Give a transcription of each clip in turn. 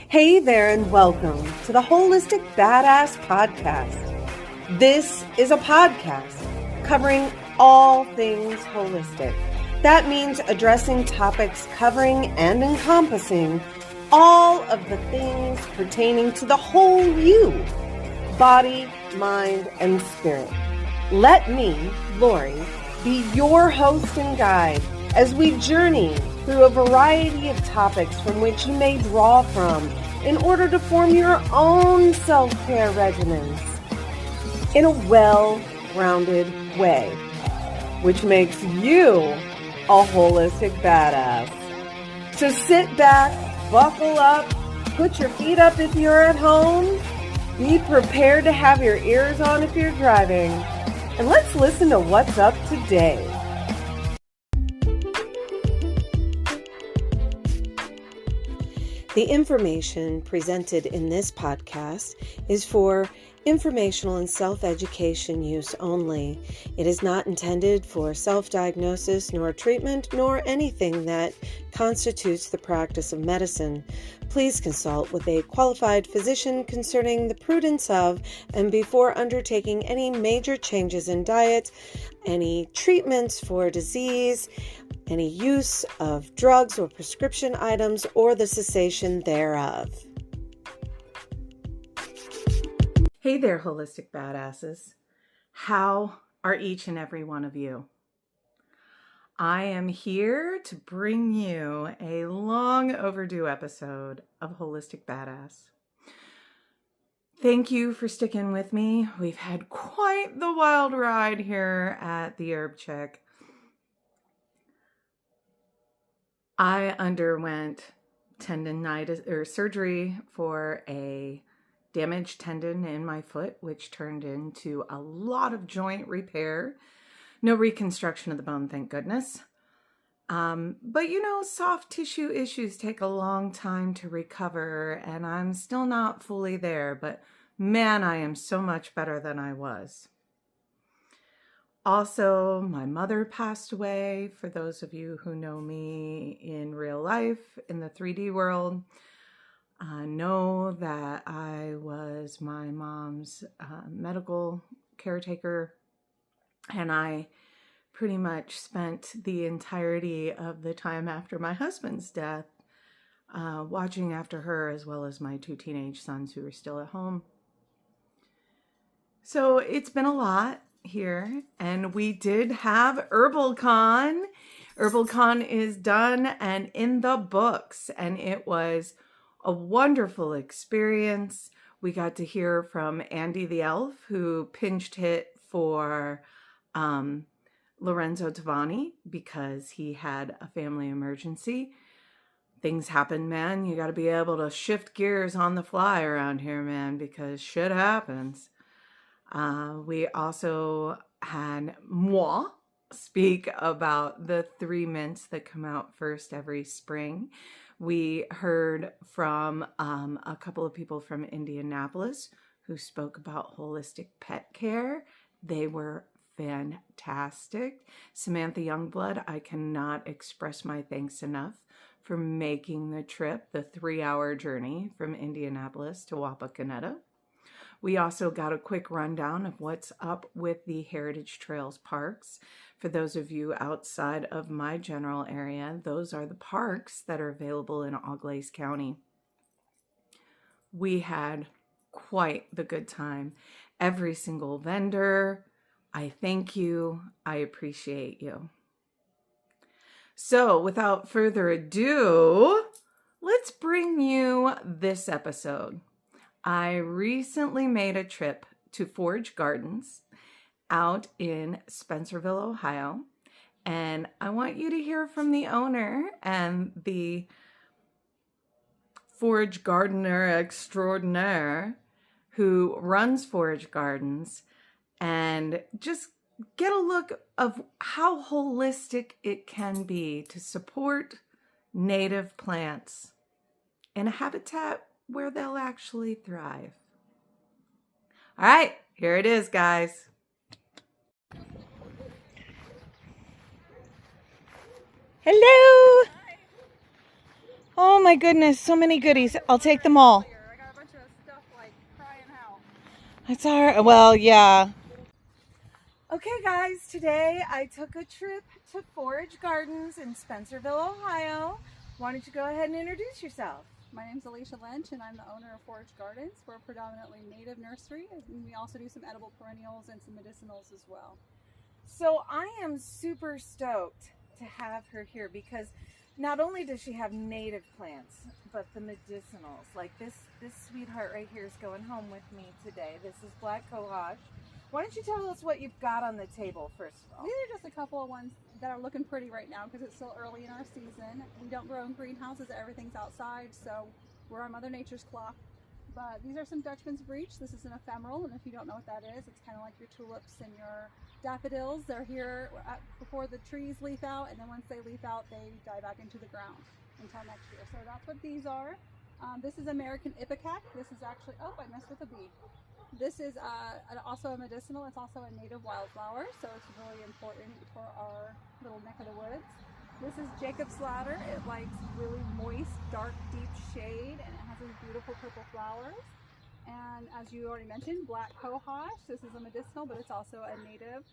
Hey there, and welcome to the Wholistic Badass Podcast. This is a podcast covering all things holistic. That means addressing topics covering and encompassing all of the things pertaining to the whole you, body, mind, and spirit. Let me, Lori, be your host and guide as we journey through a variety of topics from which you may draw from in order to form your own self-care regimens in a well-rounded way, which makes you a holistic badass. So sit back, buckle up, put your feet up if you're at home, be prepared to have your ears on if you're driving, and let's listen to what's up today. The information presented in this podcast is for informational and self-education use only. It is not intended for self-diagnosis, nor treatment, nor anything that constitutes the practice of medicine. Please consult with a qualified physician concerning the prudence of and before undertaking any major changes in diet, any treatments for disease, any use of drugs or prescription items, or the cessation thereof. Hey there, holistic badasses. How are each and every one of you? I am here to bring you a long overdue episode of Holistic Badass. Thank you for sticking with me. We've had quite the wild ride here at the Herb Check. I underwent tendonitis or surgery for a damaged tendon in my foot, which turned into a lot of joint repair. No reconstruction of the bone, thank goodness. But you know, soft tissue issues take a long time to recover, and I'm still not fully there, but man, I am so much better than I was. Also, my mother passed away. For those of you who know me in real life, in the 3D world, know that I was my mom's medical caretaker, and I pretty much spent the entirety of the time after my husband's death watching after her, as well as my 2 teenage sons who were still at home. So it's been a lot here, and we did have HerbalCon. HerbalCon is done and in the books, and it was a wonderful experience. We got to hear from Andy the Elf, who pinched hit for Lorenzo Tavani because he had a family emergency. Things happen, man. You got to be able to shift gears on the fly around here, man, because shit happens. We also had moi speak about the 3 mints that come out first every spring. We heard from a couple of people from Indianapolis who spoke about holistic pet care. They were fantastic. Samantha Youngblood, I cannot express my thanks enough for making the trip, the 3-hour journey from Indianapolis to Wapakoneta. We also got a quick rundown of what's up with the Heritage Trails parks. For those of you outside of my general area, those are the parks that are available in Auglaize County. We had quite the good time. Every single vendor, I thank you. I appreciate you. So without further ado, let's bring you this episode. I recently made a trip to Forage Gardens out in Spencerville, Ohio, and I want you to hear from the owner and the forage gardener extraordinaire who runs Forage Gardens, and just get a look of how holistic it can be to support native plants in a habitat where they'll actually thrive. All right, here it is, guys. Hello. Oh my goodness, so many goodies. I'll take them all. I got a bunch of stuff like crying out. That's all right. Well, yeah. Okay, guys, today I took a trip to Forage Gardens in Spencerville, Ohio. Why don't you go ahead and introduce yourself? My name's Alicia Lynch, and I'm the owner of Forage Gardens. We're a predominantly native nursery, and we also do some edible perennials and some medicinals as well. So I am super stoked to have her here because not only does she have native plants, but the medicinals. Like this sweetheart right here is going home with me today. This is Black Cohosh. Why don't you tell us what you've got on the table first of all? These are just a couple of ones that are looking pretty right now because it's still early in our season. We don't grow in greenhouses, everything's outside, so we're on Mother Nature's clock. But these are some Dutchman's Breech. This is an ephemeral, and if you don't know what that is, it's kind of like your tulips and your daffodils. They're here before the trees leaf out, and then once they leaf out, they die back into the ground until next year. So that's what these are. This is American Ipecac. This is actually, oh, I messed with a bee. This is also a medicinal. It's also a native wildflower, so it's really important for our little neck of the woods. This is Jacob's Ladder. It likes really moist, dark, deep shade, and it has these beautiful purple flowers. And as you already mentioned, Black Cohosh. This is a medicinal, but it's also a native.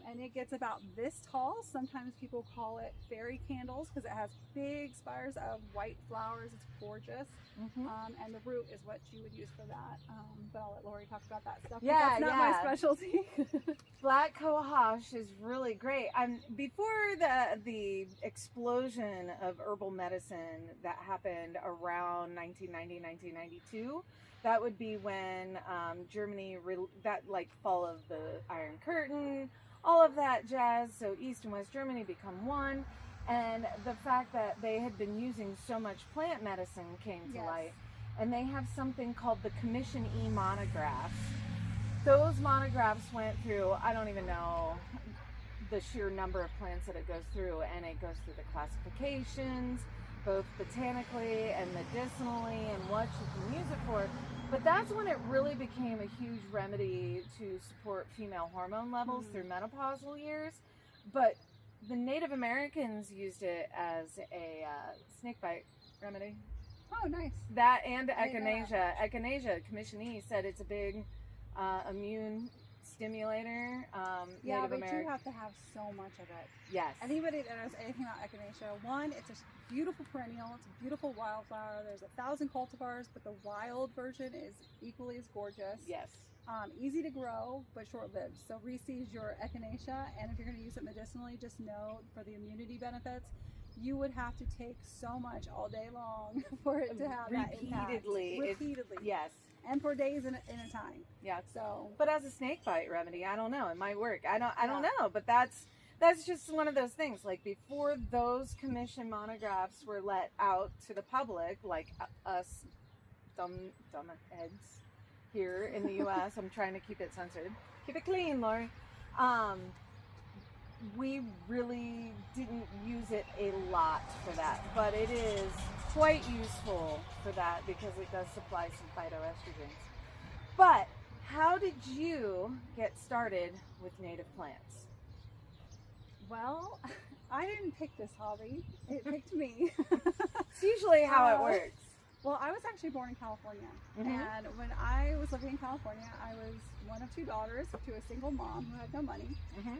And it gets about this tall. Sometimes people call it fairy candles because it has big spires of white flowers. It's gorgeous. And the root is what you would use for that. But I'll let Lori talk about that stuff. Yeah, that's not my specialty. Black Cohosh is really great. Before the explosion of herbal medicine that happened around 1990, 1992, that would be when Germany, that like fall of the Iron Curtain, all of that jazz. So East and West Germany become one. And the fact that they had been using so much plant medicine came to light. And they have something called the Commission E monographs. Those monographs went through, I don't even know the sheer number of plants that it goes through, and it goes through the classifications, both botanically and medicinally, and what you can use it for. But that's when it really became a huge remedy to support female hormone levels through menopausal years. But the Native Americans used it as a snakebite remedy. Oh, nice. That and echinacea. Echinacea, Commission E said it's a big immune stimulator. Yeah, Native but American. you have to have so much of it. Yes. Anybody that knows anything about echinacea, one, it's a beautiful perennial. It's a beautiful wildflower. There's 1,000 cultivars, but the wild version is equally as gorgeous. Yes. Easy to grow, but short-lived. So reseed your echinacea, and if you're going to use it medicinally, just know for the immunity benefits, you would have to take so much all day long for it to have repeatedly. That impact. Repeatedly. Yes. And for days in a time. Yeah. So. But as a snake bite remedy, I don't know. It might work. I don't know. But that's just one of those things. Like before those commission monographs were let out to the public, like us dumb heads here in the U.S. I'm trying to keep it censored. Keep it clean, Lori. We really didn't use it a lot for that, but it is quite useful for that because it does supply some phytoestrogens. But how did you get started with native plants? Well, I didn't pick this hobby. It picked me. It's usually how it works. Well, I was actually born in California, and when I was living in California, I was one of 2 daughters to a single mom who had no money,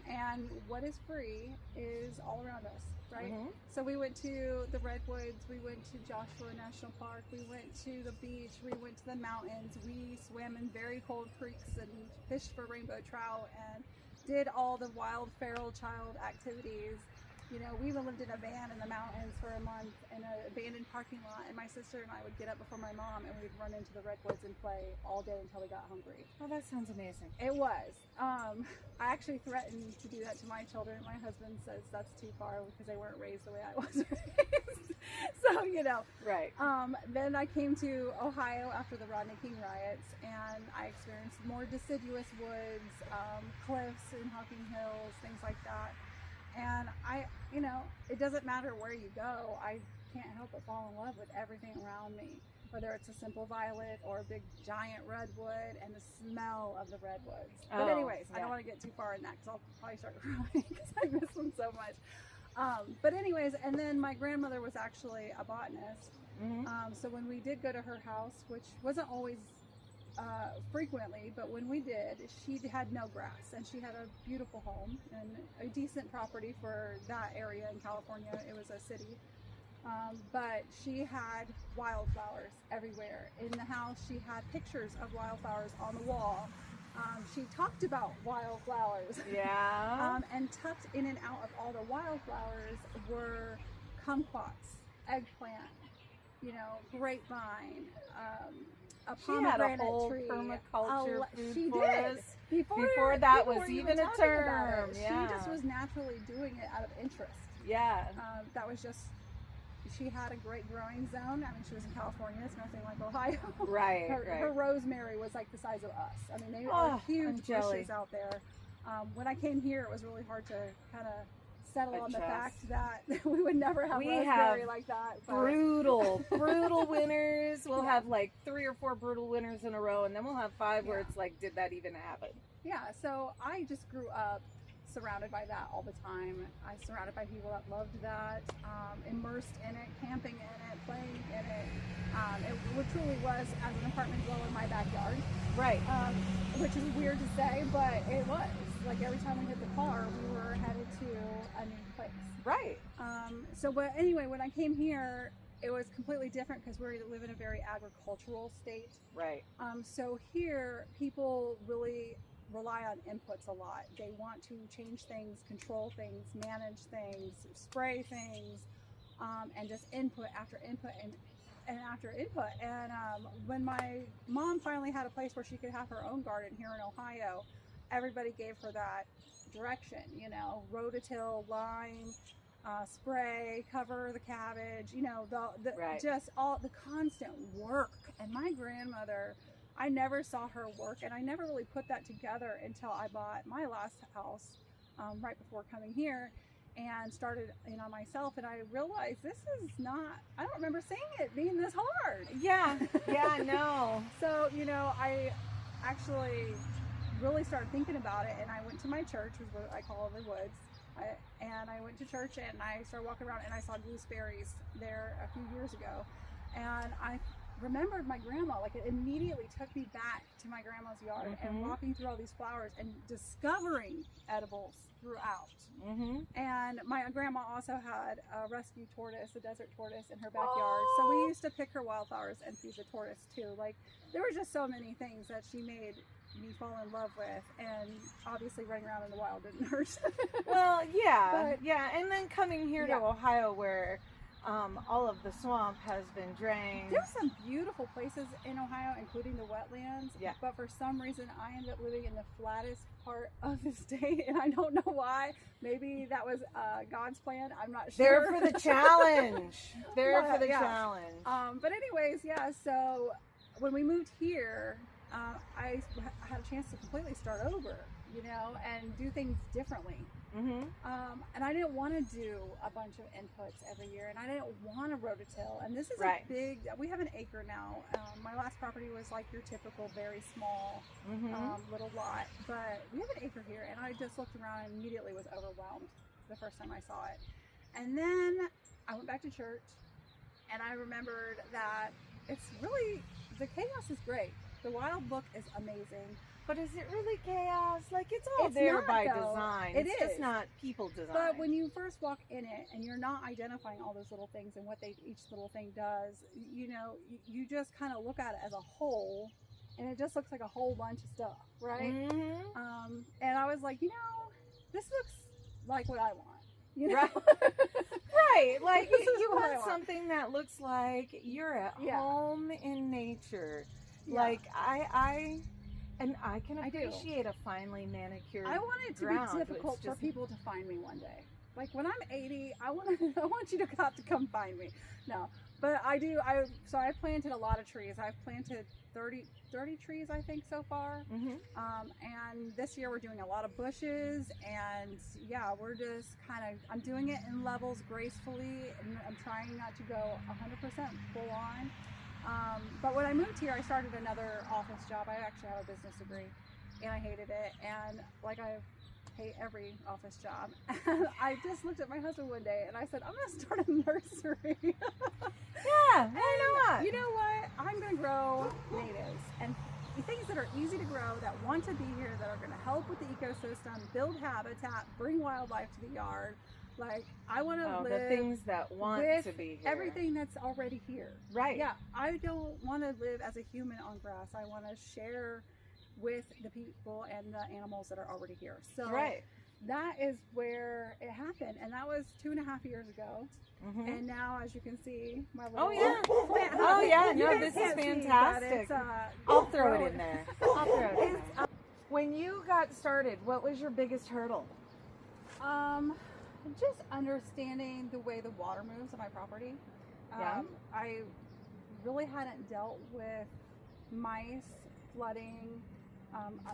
and what is free is all around us, right? So we went to the Redwoods, we went to Joshua National Park, we went to the beach, we went to the mountains, we swam in very cold creeks and fished for rainbow trout and did all the wild feral child activities. You know, we even lived in a van in the mountains for a month in an abandoned parking lot, and my sister and I would get up before my mom and we'd run into the redwoods and play all day until we got hungry. Oh, that sounds amazing. It was. I actually threatened to do that to my children. My husband says that's too far because they weren't raised the way I was raised. So, you know. Right. Then I came to Ohio after the Rodney King riots, and I experienced more deciduous woods, cliffs in Hocking Hills, things like that. And you know, it doesn't matter where you go, I can't help but fall in love with everything around me, whether it's a simple violet or a big giant redwood and the smell of the redwoods. But anyways, I don't want to get too far in that because I'll probably start crying because I miss them so much. But anyways, and then my grandmother was actually a botanist. Mm-hmm. So when we did go to her house, which wasn't always frequently, but when we did, she had no grass, and she had a beautiful home and a decent property for that area in California. It was a city. But she had wildflowers everywhere. In the house, she had pictures of wildflowers on the wall. She talked about wildflowers. Yeah. And tucked in and out of all the wildflowers were kumquats, eggplant, grapevine, a pomegranate tree. Permaculture food she forest. did. Before that people was were even a talking term. about it. Yeah. She just was naturally doing it out of interest. Yeah. That was just, she had a great growing zone. I mean, she was in California. It's nothing like Ohio. Right, Her rosemary was like the size of us. I mean, they are huge bushes out there. When I came here, it was really hard to kind of settle on the fact that we would never have rosemary like that. But... brutal winters. We'll have like 3 or 4 brutal winters in a row, and then we'll have 5 where it's like, did that even happen? Yeah, so I just grew up surrounded by that all the time. I surrounded by people that loved that, immersed in it, camping in it, playing in it. It truly was, as an apartment dweller, my backyard. Right. Which is weird to say, but it was. Like every time we hit the car, we were headed to a new place. Right. But anyway, when I came here, it was completely different because we live in a very agricultural state. Right. So here, people really rely on inputs a lot. They want to change things, control things, manage things, spray things, and just input after input and after input. And when my mom finally had a place where she could have her own garden here in Ohio, everybody gave her that direction, rototill, lime, spray, cover the cabbage, just all the constant work. And my grandmother, I never saw her work, and I never really put that together until I bought my last house right before coming here and started on myself, and I realized this is not, I don't remember seeing it being this hard. Yeah, no. So, I actually really started thinking about it, and I went to my church, which is what I call the woods, and I went to church, and I started walking around, and I saw gooseberries there a few years ago, and I remembered my grandma. Like, it immediately took me back to my grandma's yard and walking through all these flowers and discovering edibles throughout. And my grandma also had a rescue tortoise, a desert tortoise, in her backyard. So we used to pick her wildflowers and feed the tortoise too. Like, there were just so many things that she made me fall in love with, and obviously running around in the wild didn't hurt. Well, yeah, and then coming here to Ohio, where all of the swamp has been drained. There's some beautiful places in Ohio, including the wetlands. Yeah. But for some reason, I ended up living in the flattest part of the state, and I don't know why. Maybe that was God's plan. I'm not sure. They're for the challenge. For the challenge. But anyways, so when we moved here, I had a chance to completely start over, and do things differently. And I didn't want to do a bunch of inputs every year, and I didn't want to rototill. And this is a big, we have an acre now. My last property was like your typical, very small little lot, but we have an acre here, and I just looked around and immediately was overwhelmed the first time I saw it. And then I went back to church, and I remembered that it's really, the chaos is great. The wild look is amazing. But is it really chaos? Like, it's all there by design. It's just not people design. But when you first walk in it and you're not identifying all those little things and what each little thing does, you just kind of look at it as a whole, and it just looks like a whole bunch of stuff, right? And I was like, this looks like what I want. Right. Right. Like, you want something that looks like you're at home in nature. Like, I can appreciate a finely manicured I want it to be difficult for people to find me one day. Like, when I'm 80, I want you to have to come find me. No, but I do. So I planted a lot of trees. I've planted 30 trees, I think, so far. And this year we're doing a lot of bushes, and we're just I'm doing it in levels gracefully, and I'm trying not to go 100% full on. But when I moved here, I started another office job. I actually have a business degree, and I hated it. And like I've hate every office job. And I just looked at my husband one day and I said, I'm going to start a nursery. Yeah, why not? You know what? I'm going to grow natives and things that are easy to grow, that want to be here, that are going to help with the ecosystem, build habitat, bring wildlife to the yard. Like, I want to live the things that want to be here. Everything that's already here. Right. Yeah, I don't want to live as a human on grass. I want to share with the people and the animals that are already here. So right. that is where it happened, and that was 2.5 years ago. Mm-hmm. And now, as you can see, my little plant. Oh yeah, no, this is fantastic. I'll throw it in there. I'll throw it in there. When you got started, what was your biggest hurdle? Just understanding the way the water moves on my property. I really hadn't dealt with mice, flooding.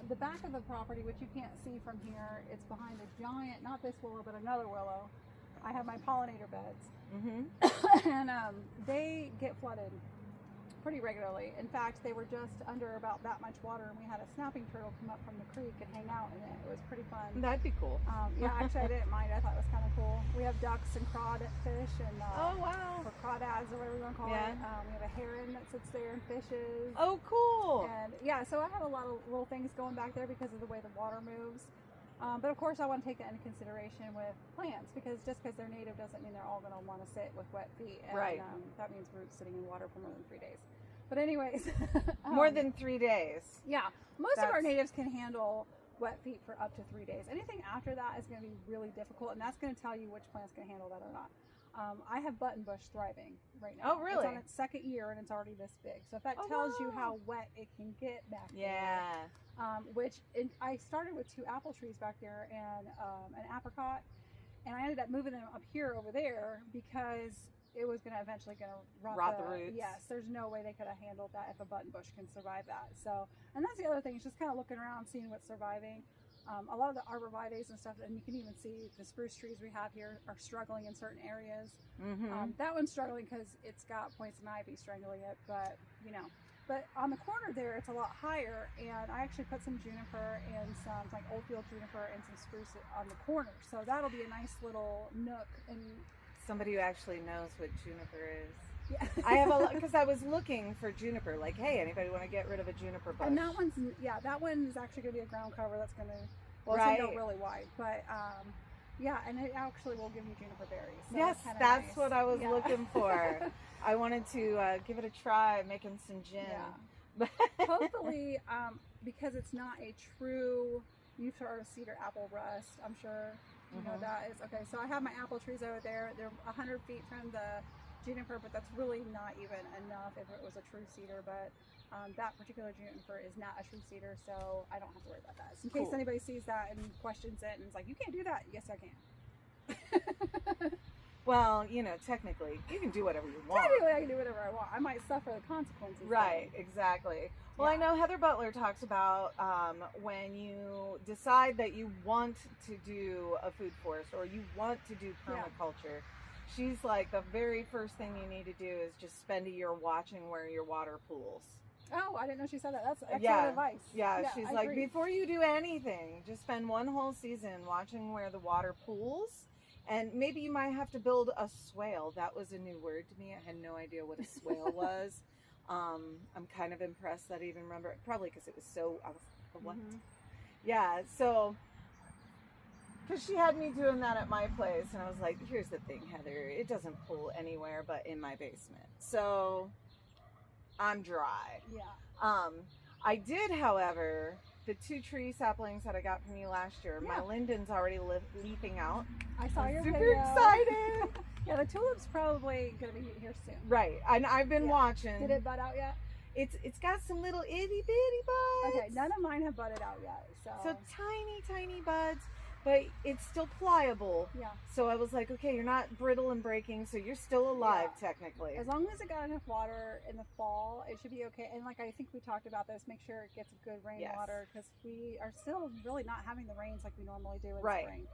The back of the property, which you can't see from here, it's behind a giant, not this willow, but another willow. I have my pollinator beds. Mm-hmm. And they get flooded pretty regularly. In fact, they were just under about that much water, and we had a snapping turtle come up from the creek and hang out in it. It was pretty fun. That'd be cool. Yeah, actually I didn't mind. I thought it was kind of cool. We have ducks and crawfish and oh wow, or crawdads or whatever you want to call it. We have a heron that sits there and fishes. Oh cool. And yeah, so I have a lot of little things going back there because of the way the water moves. But of course, I want to take that into consideration with plants, because just because they're native doesn't mean they're all going to want to sit with wet feet. And, right. That means roots sitting in water for more than 3 days. But anyways. More than 3 days. Yeah. Most of our natives can handle wet feet for up to 3 days. Anything after that is going to be really difficult, and that's going to tell you which plants can handle that or not. I have buttonbush thriving right now. Oh, really? It's on its second year, and it's already this big. So if that tells you how wet it can get back there. I started with 2 apple trees back there and an apricot, and I ended up moving them up here over there because it was going to eventually rot the roots. Yes, there's no way they could have handled that if a buttonbush can survive that. So, and that's the other thing, is just kind of looking around, seeing what's surviving. A lot of the arborvitaes and stuff, and you can even see the spruce trees we have here are struggling in certain areas. Mm-hmm. That one's struggling because it's got poison ivy strangling it, but you know. But on the corner there, it's a lot higher, and I actually put some juniper and some like old-field juniper and some spruce on the corner. So that'll be a nice little nook. And somebody who actually knows what juniper is. Yeah. I have a lot, because I was looking for juniper. Like, hey, anybody want to get rid of a juniper bush? And that one is actually going to be a ground cover. That's going to, it's going to go really wide. But yeah, and it actually will give you juniper berries. So yes, that's nice. What I was looking for. I wanted to give it a try, making some gin. Yeah. Hopefully, because it's not a true, you've heard of cedar apple rust, I'm sure. You know that is okay. So I have my apple trees over there. They're 100 feet from the juniper, but that's really not even enough if it was a true cedar. But that particular juniper is not a true cedar, so I don't have to worry about that. So in case anybody sees that and questions it and is like, "You can't do that." Yes, I can. Well, you know, technically, you can do whatever you want. Technically, I can do whatever I want. I might suffer the consequences. Right, exactly. Well, I know Heather Butler talks about when you decide that you want to do a food forest or you want to do permaculture, she's like, the very first thing you need to do is just spend a year watching where your water pools. Oh, I didn't know she said that. That's excellent advice. Yeah, she's like, before you do anything, just spend one whole season watching where the water pools. And maybe you might have to build a swale. That was a new word to me. I had no idea what a swale was. I'm kind of impressed that I even remember it. Probably because it was so, I was like, what? Yeah, so, because she had me doing that at my place. And I was like, here's the thing, Heather. It doesn't pool anywhere but in my basement. So, I'm dry. Yeah. I did, however, the 2 tree saplings that I got from you last year, my linden's already leafing out. I saw your video. Super excited. Yeah, the tulip's probably going to be here soon. Right. And I've been watching. Did it bud out yet? It's got some little itty bitty buds. Okay, none of mine have budded out yet. So tiny buds, but it's still pliable. Yeah. So I was like, okay, you're not brittle and breaking, so you're still alive technically. As long as it got enough water in the fall, it should be okay. And like I think we talked about this, make sure it gets good rainwater, because we are still really not having the rains like we normally do in spring.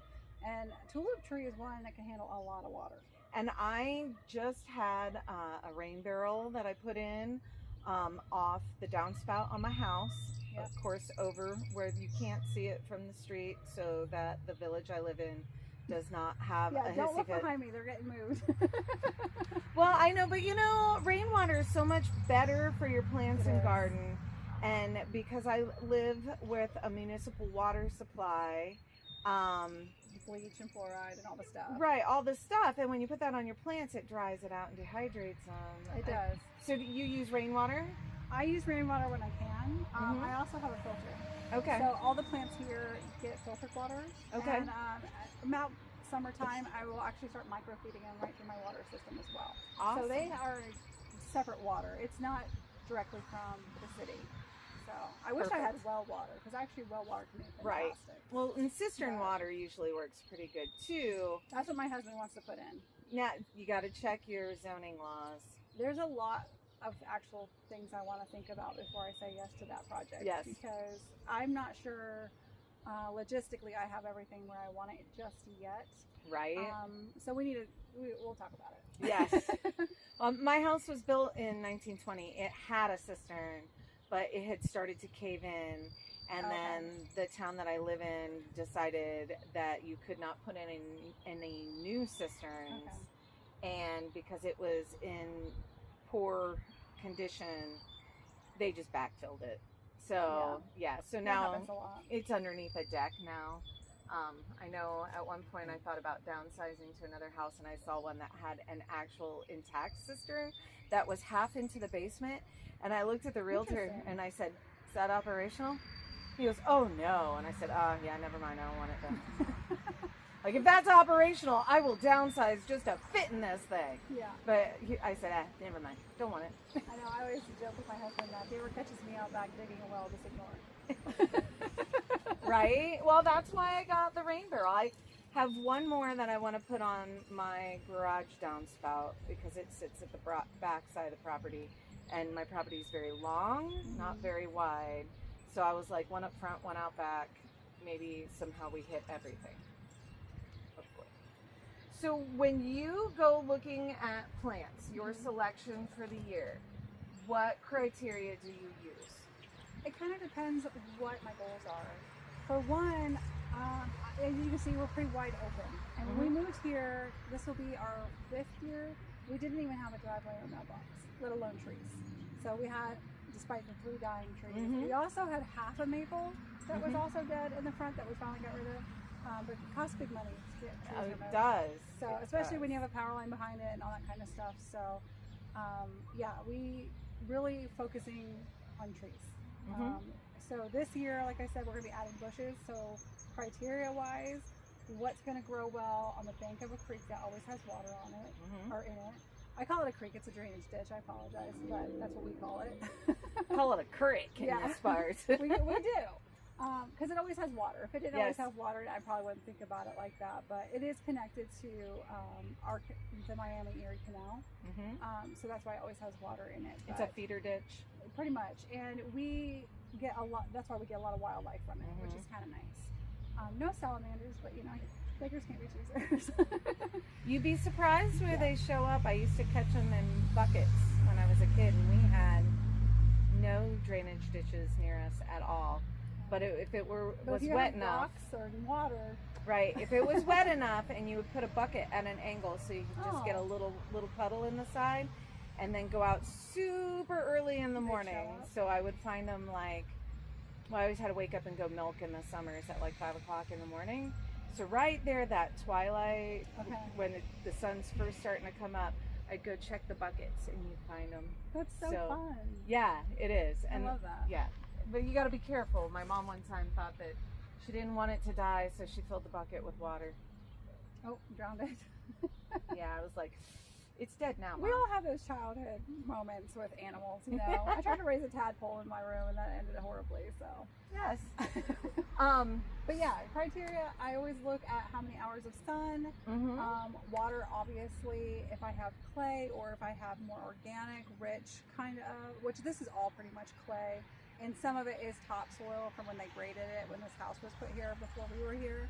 And tulip tree is one that can handle a lot of water. And I just had a rain barrel that I put in off the downspout on my house. Yep. Of course, over where you can't see it from the street, so that the village I live in does not have Yeah, a don't hissy look fit. behind me. They're getting moved. Well, I know, but you know, rainwater is so much better for your plants It and is. garden. And because I live with a municipal water supply, Bleach and fluoride and all the stuff. right, all this stuff, and when you put that on your plants, it dries it out and dehydrates them. It does. So do you use rainwater? I use rainwater when I can. Mhm. I also have a filter. Okay. So all the plants here get filtered water. Okay. And about summertime, I will actually start microfeeding them right through my water system as well. Awesome. So they are separate water. It's not directly from the city. So I wish I had Perfect. well water, because actually well water can be Right. fantastic. Well, and cistern Yeah. water usually works pretty good too. That's what my husband wants to put in. Now you got to check your zoning laws. There's a lot of actual things I want to think about before I say yes to that project. Yes. Because I'm not sure logistically I have everything where I want it just yet. Right. So we'll talk about it. Yes. My house was built in 1920. It had a cistern, but it had started to cave in. And Okay. then the town that I live in decided that you could not put in any new cisterns. Okay. And because it was in poor condition, they just backfilled it. So, yeah. So That now happens a lot. it's underneath a deck now. I know at one point I thought about downsizing to another house, and I saw one that had an actual intact cistern that was half into the basement. And I looked at the realtor Interesting. and I said, "Is that operational?" He goes, "Oh no." And I said, "Oh yeah, never mind. I don't want it done." Like, if that's operational, I will downsize just to fit in this thing. Yeah. But I said, never mind. Don't want it. I know. I always joke with my husband that if he ever catches me out back digging a well, just ignore it. Right? Well, that's why I got the rain barrel. I have one more that I want to put on my garage downspout because it sits at the back side of the property. And my property is very long, not very wide. So I was like, one up front, one out back. Maybe somehow we hit everything. Hopefully. So when you go looking at plants, your selection for the year, what criteria do you use? It kind of depends what my goals are. For one, as you can see, we're pretty wide open. And when we moved here, this will be our 5th year. We didn't even have a driveway or mailbox, let alone trees. So we had, despite the 3 dying trees, we also had half a maple that was also dead in the front that we finally got rid of. But it costs big money to get trees removed. It does. So It especially does. when you have a power line behind it and all that kind of stuff. So yeah, we really focusing on trees. So this year, like I said, we're going to be adding bushes. So criteria-wise, what's going to grow well on the bank of a creek that always has water on it or in it. I call it a creek. It's a drainage ditch. I apologize, but that's what we call it. Call it a creek in this part. we do. Because it always has water. If it didn't always Yes. have water, I probably wouldn't think about it like that. But it is connected to the Miami-Erie Canal. So that's why it always has water in it. It's a But feeder ditch. pretty much. And we get a lot, that's why we get a lot of wildlife from it, which is kind of nice. No salamanders, but you know, beggars can't be choosers. You'd be surprised where they show up. I used to catch them in buckets when I was a kid, and we had no drainage ditches near us at all. But if it was if you wet have enough, rocks or water, right? If it was wet enough, and you would put a bucket at an angle, so you could just get a Oh. little puddle in the side, and then go out super early in the They show morning. up. So I would find them like. Well, I always had to wake up and go milk in the summers at like 5 o'clock in the morning. So right there, that twilight, when the sun's first starting to come up, I'd go check the buckets and you'd find them. that's so fun. Yeah, it is. And I love that. Yeah, but you got to be careful. My mom one time thought that she didn't want it to die, so she filled the bucket with water. Oh, drowned it. Yeah, I was like, it's dead now, We Mom. all have those childhood moments with animals, you know. I tried to raise a tadpole in my room and that ended horribly, so. Yes. But yeah, criteria, I always look at how many hours of sun, water, obviously, if I have clay or if I have more organic, rich kind of, which this is all pretty much clay, and some of it is topsoil from when they graded it, when this house was put here before we were here.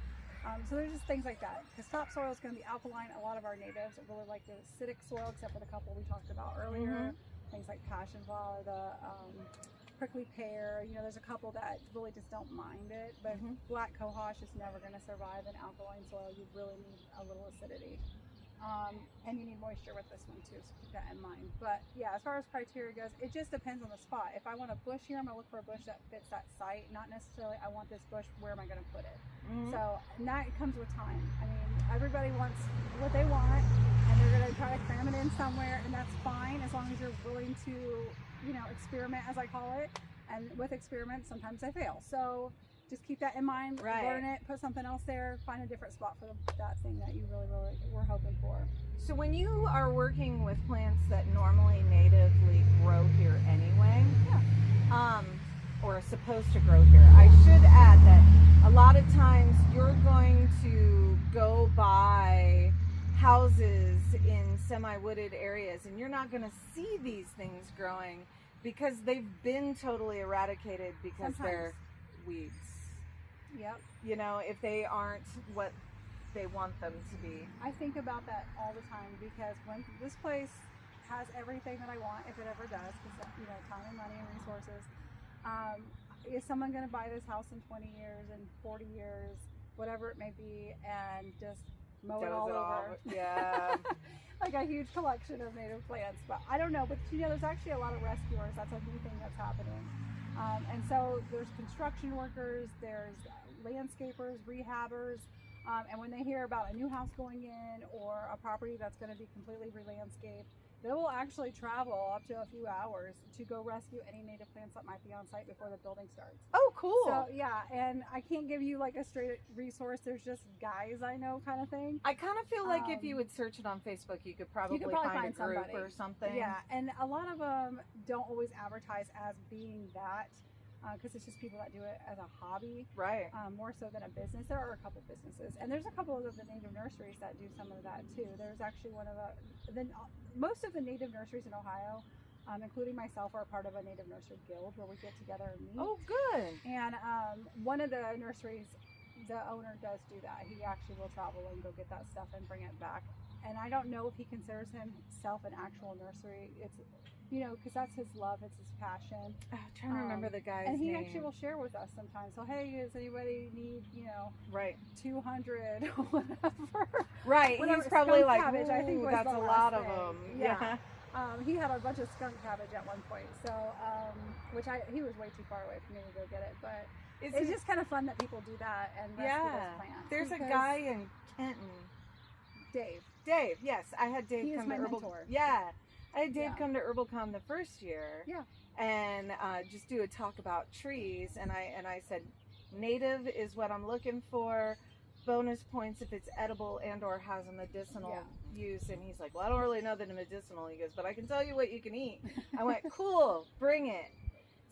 So there's just things like that, because topsoil is going to be alkaline. A lot of our natives really like the acidic soil, except for the couple we talked about earlier. things like passionfly, the prickly pear. You know, there's a couple that really just don't mind it, but black cohosh is never going to survive in alkaline soil. You really need a little acidity. And you need moisture with this one too, so keep that in mind. But yeah, as far as criteria goes, it just depends on the spot. If I want a bush here, I'm gonna look for a bush that fits that site, not necessarily I want this bush, where am I gonna put it? So, and that comes with time. I mean, everybody wants what they want, and they're gonna try to cram it in somewhere, and that's fine as long as you're willing to, you know, experiment, as I call it. And with experiments, sometimes they fail. So just keep that in mind, learn it, put something else there, find a different spot for that thing that you really were hoping for. So when you are working with plants that normally natively grow here anyway, or are supposed to grow here, I should add that a lot of times you're going to go by houses in semi-wooded areas and you're not going to see these things growing because they've been totally eradicated because they're weeds. Yep. You know, if they aren't what they want them to be. I think about that all the time because when this place has everything that I want, if it ever does, because, you know, time and money and resources, is someone going to buy this house in 20 years and 40 years, whatever it may be, and just mow it all over? Yeah. Like a huge collection of native plants. But I don't know, but you know, there's actually a lot of rescuers. That's a new thing that's happening. And so there's construction workers, there's landscapers, rehabbers, and when they hear about a new house going in or a property that's going to be completely re-landscaped, they will actually travel up to a few hours to go rescue any native plants that might be on site before the building starts. Oh, cool. So yeah, and I can't give you like a straight resource. There's just guys I know kind of thing. I kind of feel like if you would search it on Facebook, you could probably find a group or something. Yeah, and a lot of them don't always advertise as being that. Because it's just people that do it as a hobby, right? More so than a business. There are a couple businesses, and there's a couple of the native nurseries that do some of that too. There's actually one of most of the native nurseries in Ohio, including myself, are part of a native nursery guild where we get together and meet. Oh, good. And one of the nurseries, the owner does do that. He actually will travel and go get that stuff and bring it back. And I don't know if he considers himself an actual nursery. It's, you know, because that's his love, it's his passion. I'm trying to remember the guy's name. And he name. actually will share with us sometimes. So, hey, does anybody need, you know, 200 or whatever? Right. Whatever. He's probably skunk like, cabbage, I think was that's the a last lot thing. of them. Yeah. He had a bunch of skunk cabbage at one point. So, he was way too far away for me to go get it. But it's just kind of fun that people do that and rescue those plants. There's a guy in Kenton. Dave, yes. I had Dave come to Herbal. Mentor. Yeah. I had Dave come to HerbalCon the first year. Yeah. And just do a talk about trees. And I said, native is what I'm looking for. Bonus points if it's edible and or has a medicinal use. And he's like, well, I don't really know that it's medicinal. He goes, but I can tell you what you can eat. I went, cool, bring it.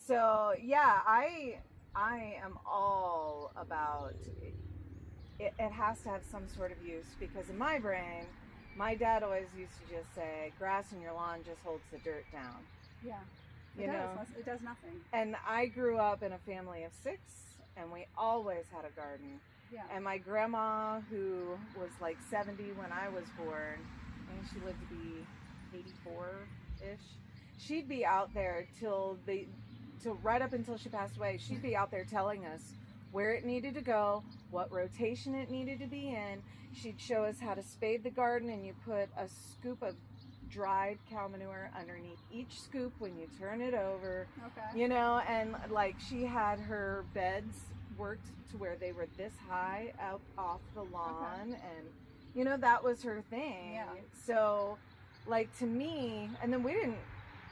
So yeah, I am all about it. It has to have some sort of use, because in my brain, my dad always used to just say, grass in your lawn just holds the dirt down. Yeah. It does nothing. And I grew up in a family of 6, and we always had a garden. Yeah. And my grandma, who was like 70 when I was born, and she lived to be 84-ish, she'd be out there till right up until she passed away. She'd be out there telling us where it needed to go, what rotation it needed to be in. She'd show us how to spade the garden, and you put a scoop of dried cow manure underneath each scoop when you turn it over. Okay. You know, and like she had her beds worked to where they were this high out off the lawn, and you know, that was her thing. Yeah. So like, to me, and then we didn't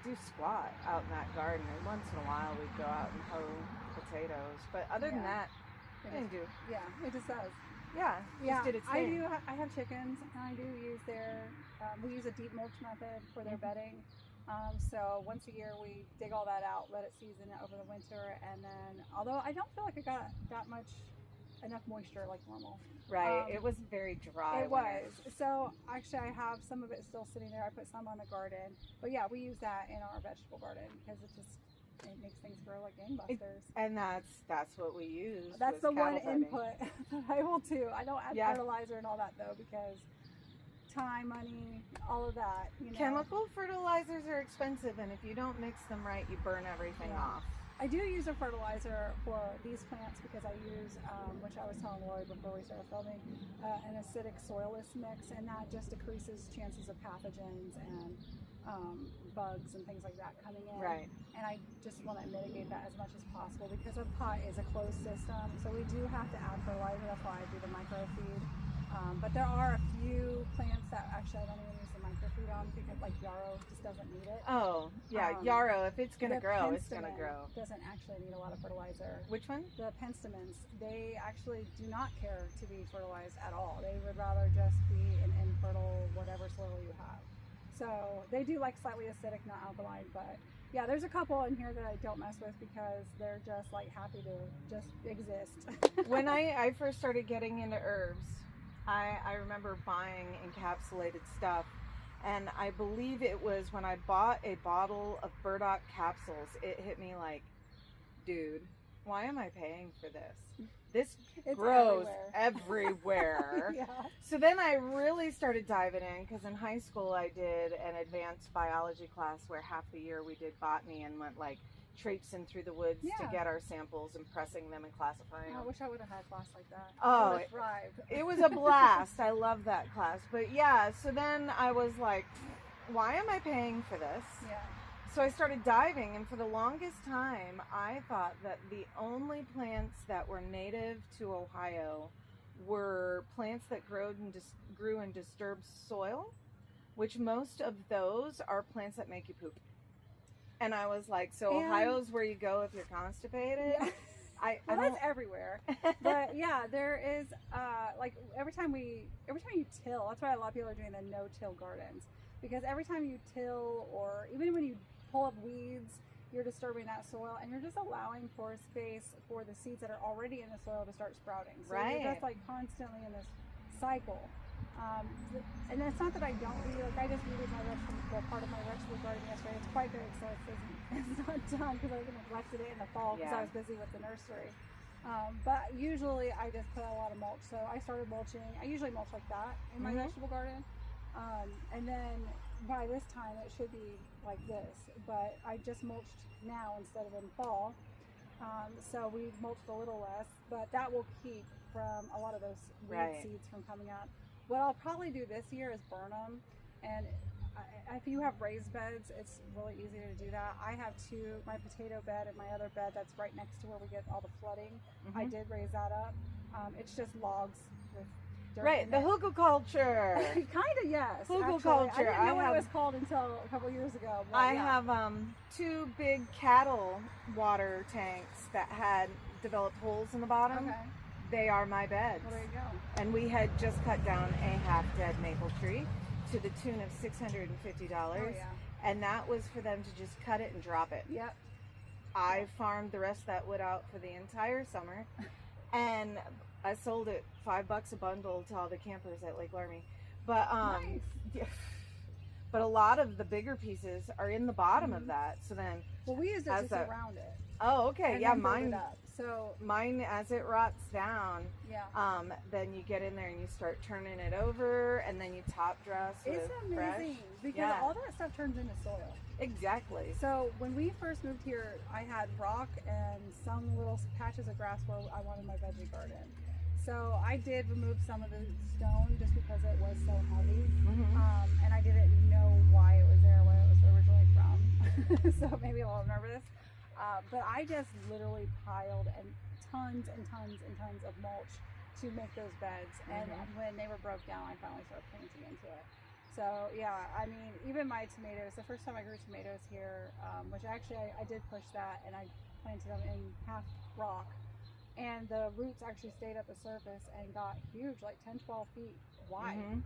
do squat out in that garden, and once in a while we'd go out and hoe potatoes, but other than that, I didn't do. Yeah, it just does. Yeah, just did its thing. I have chickens, and I do use we use a deep mulch method for their bedding. So once a year we dig all that out, let it season over the winter, and then, although I don't feel like I got enough moisture like normal. Right, it was very dry. It was. So actually I have some of it still sitting there. I put some on the garden. But yeah, we use that in our vegetable garden because it makes things grow like gangbusters. And that's what we use. That's the one input that I will do. I don't add fertilizer and all that though, because time, money, all of that. You know? Chemical fertilizers are expensive, and if you don't mix them right, you burn everything off. I do use a fertilizer for these plants because I use, which I was telling Lori before we started filming, an acidic soilless mix, and that just decreases chances of pathogens and bugs and things like that coming in. Right. And I just want to mitigate that as much as possible because a pot is a closed system, so we do have to add fertilizer. That's why I do the microfeed. But there are a few plants that actually I don't even use the microfeed on because, like, yarrow just doesn't need it. Oh, yeah, yarrow, if it's going to grow, it's going to penstemon grow. Doesn't actually need a lot of fertilizer. Which one? The penstemons, they actually do not care to be fertilized at all. They would rather just be an infertile whatever soil you have. So they do like slightly acidic, not alkaline, but yeah, there's a couple in here that I don't mess with because they're just like happy to just exist. When I first started getting into herbs, I remember buying encapsulated stuff, and I believe it was when I bought a bottle of burdock capsules, it hit me like, dude, why am I paying for this? This grows everywhere. Yeah. So then I really started diving in because in high school I did an advanced biology class where half the year we did botany and went like traipsing through the woods to get our samples and pressing them and classifying them. I wish I would have had a class like that. Oh, I thrived. It was a blast. I love that class. But yeah, so then I was like, why am I paying for this? Yeah. So I started diving, and for the longest time, I thought that the only plants that were native to Ohio were plants that grew in disturbed soil, which most of those are plants that make you poop. And I was like, so Ohio's where you go if you're constipated? Yeah. Well, that's everywhere. But yeah, there is like every time you till, that's why a lot of people are doing the no-till gardens. Because every time you till, or even when you pull up weeds, you're disturbing that soil and you're just allowing pore space for the seeds that are already in the soil to start sprouting. So you're just like constantly in this cycle. And it's not that I don't weed, like I just weeded my part of my vegetable garden yesterday. It's quite big, so it's not done because I neglected it in the fall because I was busy with the nursery. But usually I just put a lot of mulch. So I started mulching. I usually mulch like that in my vegetable garden. And then by this time it should be like this, but I just mulched now instead of in fall. So we mulched a little less, but that will keep from a lot of those weed seeds from coming out. What I'll probably do this year is burn them, and if you have raised beds, it's really easy to do that. I have my potato bed and my other bed that's right next to where we get all the flooding. I did raise that up. It's just logs with dirt. The hugelkultur. Kind of, yes. Hugelkultur. I didn't know what it was called until a couple years ago. I have 2 big cattle water tanks that had developed holes in the bottom. Okay. They are my beds. Well, there you go. And we had just cut down a half-dead maple tree to the tune of $650. Oh, yeah. And that was for them to just cut it and drop it. Yep. I farmed the rest of that wood out for the entire summer. And I sold it $5 a bundle to all the campers at Lake Laramie. But nice. But a lot of the bigger pieces are in the bottom of that. So then, well, we used it to surround it. Oh, okay. And yeah, mine. So mine, as it rots down, then you get in there and you start turning it over, and then you top dress. It's amazing because all that stuff turns into soil. Exactly. So when we first moved here, I had rock and some little patches of grass where I wanted my veggie garden. So I did remove some of the stone just because it was so heavy, and I didn't know why it was there, where it was originally from. So maybe a little nervous. But I just literally piled tons and tons and tons of mulch to make those beds. And when they were broke down, I finally started planting into it. So yeah, I mean, even my tomatoes, the first time I grew tomatoes here, which actually I did push that and I planted them in half rock. And the roots actually stayed at the surface and got huge, like 10, 12 feet wide,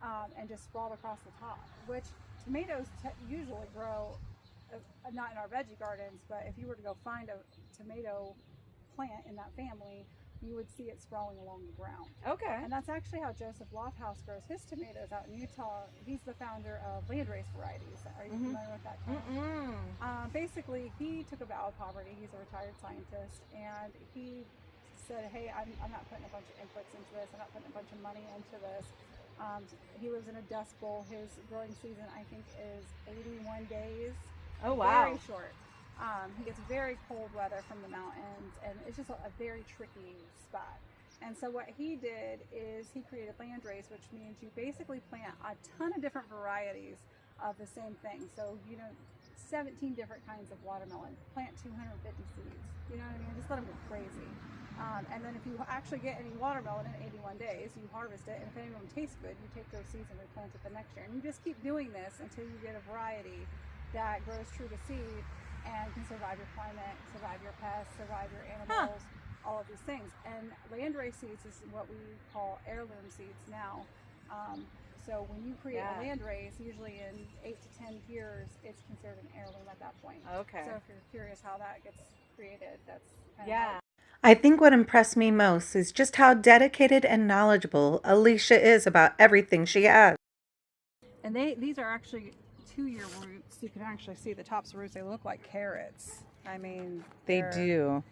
and just sprawled across the top, which tomatoes usually grow not in our veggie gardens, but if you were to go find a tomato plant in that family, you would see it sprawling along the ground. Okay. And that's actually how Joseph Lofthouse grows his tomatoes out in Utah. He's the founder of landrace varieties. Are you familiar with that term? Basically, he took a vow of poverty. He's a retired scientist, and he said, hey, I'm not putting a bunch of inputs into this. I'm not putting a bunch of money into this. He lives in a dust bowl. His growing season, I think, is 81 days. Oh, wow. Very short. He gets very cold weather from the mountains, and it's just a very tricky spot. And so what he did is he created landrace, which means you basically plant a ton of different varieties of the same thing. So, 17 different kinds of watermelon. Plant 250 seeds. You know what I mean? Just let them go crazy. And then if you actually get any watermelon in 81 days, you harvest it, and if any of them taste good, you take those seeds and replant it the next year. And you just keep doing this until you get a variety that grows true to seed and can survive your climate, survive your pests, survive your animals, all of these things. And landrace seeds is what we call heirloom seeds now. So when you create a landrace, usually in 8 to 10 years, it's considered an heirloom at that point. Okay. So if you're curious how that gets created, that's kind Yeah. of I think what impressed me most is just how dedicated and knowledgeable Alicia is about everything she has. And these are actually 2-year roots. You can actually see the tops of roots. They look like carrots. I mean, They do.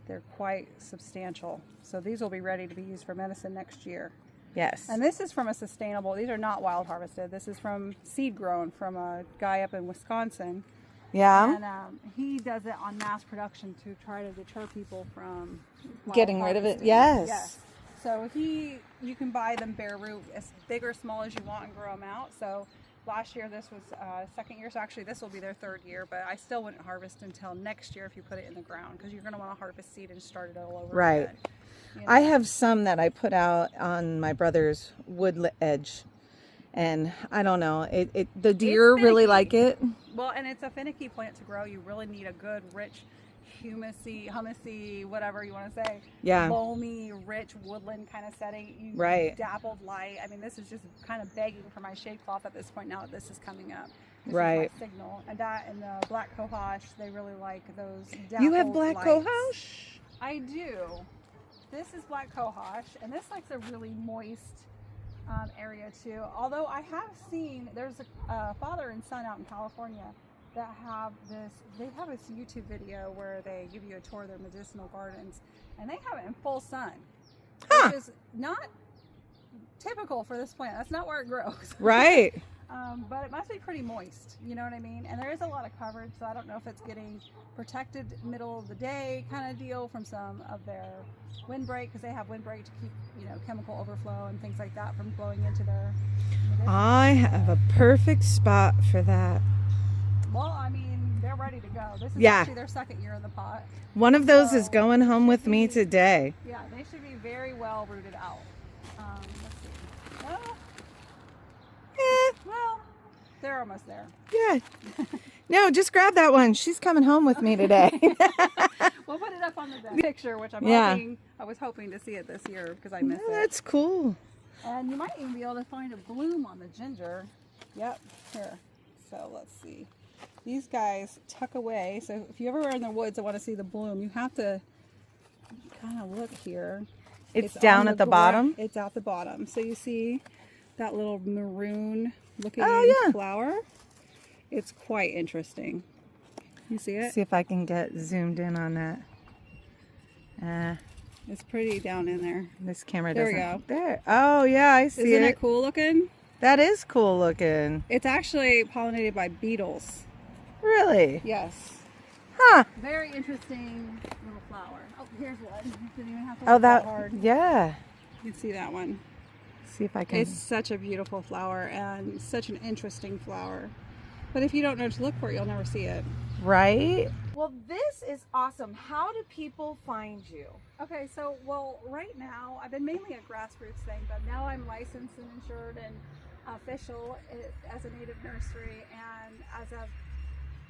They're quite substantial. So these will be ready to be used for medicine next year. Yes. And this is from a sustainable, these are not wild harvested. This is from seed grown from a guy up in Wisconsin. Yeah. And he does it on mass production to try to deter people from Getting rid of it. harvesting. Yes. So you can buy them bare root, as big or small as you want, and grow them out. So last year this was second year, so actually this will be their 3rd year, but I still wouldn't harvest until next year if you put it in the ground, because you're going to want to harvest seed and start it all over Right. again. I have some that I put out on my brother's wood edge, and I don't know, the deer really like it. Well, and it's a finicky plant to grow. You really need a good, rich, humusy, whatever you want to say. Yeah. Loamy, rich woodland kind of setting. Right. Dappled light. I mean, this is just kind of begging for my shade cloth at this point now that this is coming up. This Right. is my signal. And that and the black cohosh, they really like those dappled You have black lights. cohosh? I do. This is black cohosh, and this likes a really moist area too. Although I have seen, there's a father and son out in California that have they have this YouTube video where they give you a tour of their medicinal gardens, and they have it in full sun, which is not typical for this plant. That's not where it grows. Right. But it must be pretty moist, you know what I mean? And there is a lot of coverage, so I don't know if it's getting protected middle of the day kind of deal from some of their windbreak, because they have windbreak to keep, chemical overflow and things like that from blowing into their medicinal. I have a perfect spot for that. Well, I mean, they're ready to go. This is Yeah. actually their 2nd year in the pot. One of those is So, going home with me today. Yeah, they should be very well rooted out. Let's see. Well, they're almost there. Yeah. No, just grab that one. She's coming home with me today. We'll put it up on the picture, which I was hoping to see it this year because I missed it. That's cool. And you might even be able to find a bloom on the ginger. Yep, here. So let's see. These guys tuck away. So if you ever are in the woods and want to see the bloom, you have to kind of look here. It's down at the bottom? It's at the bottom. So you see that little maroon looking flower? It's quite interesting. You see it? See if I can get zoomed in on that. It's pretty down in there. This camera There doesn't. we go. There. Oh yeah, I see Isn't it. it cool looking? That is cool looking. It's actually pollinated by beetles. Really? Yes. Huh. Very interesting little flower. Oh, here's one. You didn't even have to Oh, look that that. hard. Yeah. You can see that one. See if I can. It's such a beautiful flower and such an interesting flower. But if you don't know to look for it, you'll never see it. Right? Well, this is awesome. How do people find you? Okay, so, right now, I've been mainly a grassroots thing, but now I'm licensed and insured and official as a native nursery. And as of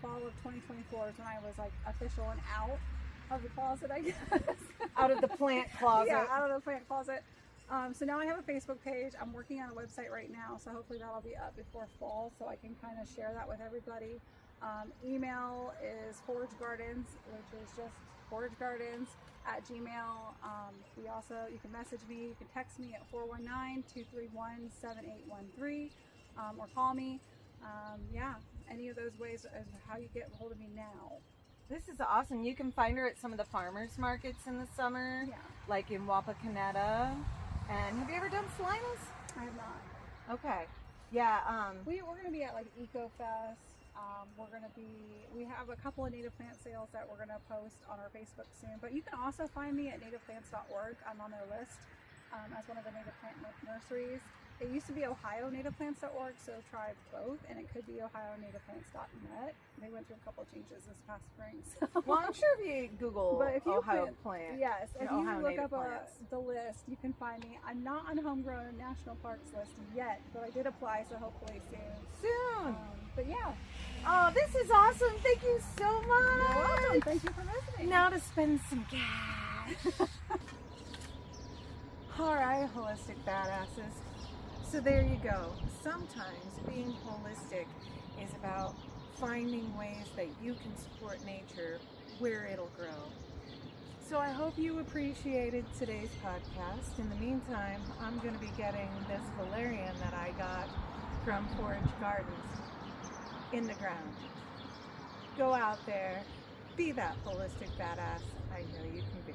fall of 2024 is when I was official and out of the closet, I guess. Out of the plant closet. Yeah, out of the plant closet. So now I have a Facebook page. I'm working on a website right now, so hopefully that'll be up before fall, so I can kind of share that with everybody. Email is Forage Gardens, which is just foragegardens@gmail. You can message me, you can text me at 419-231-7813, or call me. Any of those ways is how you get a hold of me now. This is awesome. You can find her at some of the farmers markets in the summer, Yeah. like in Wapakoneta. And have you ever done Salinas? I have not. Okay. Yeah. We're going to be at like EcoFest. We have a couple of native plant sales that we're going to post on our Facebook soon. But you can also find me at nativeplants.org. I'm on their list as one of the native plant nurseries. It used to be OhioNativePlants.org, so try both, and it could be OhioNativePlants.net. They went through a couple changes this past spring. So. Well, I'm sure if you Google Ohio plant, yes, if you Ohio look native up plants. the list, you can find me. I'm not on Homegrown National Parks list yet, but I did apply, so hopefully soon. Soon. But yeah. Oh, this is awesome. Thank you so much. You're welcome. Thank you for visiting. Now to spend some cash. All right, holistic badasses. So there you go. Sometimes being holistic is about finding ways that you can support nature where it'll grow. So I hope you appreciated today's podcast. In the meantime, I'm going to be getting this valerian that I got from Forage Gardens in the ground. Go out there, be that holistic badass I know you can be.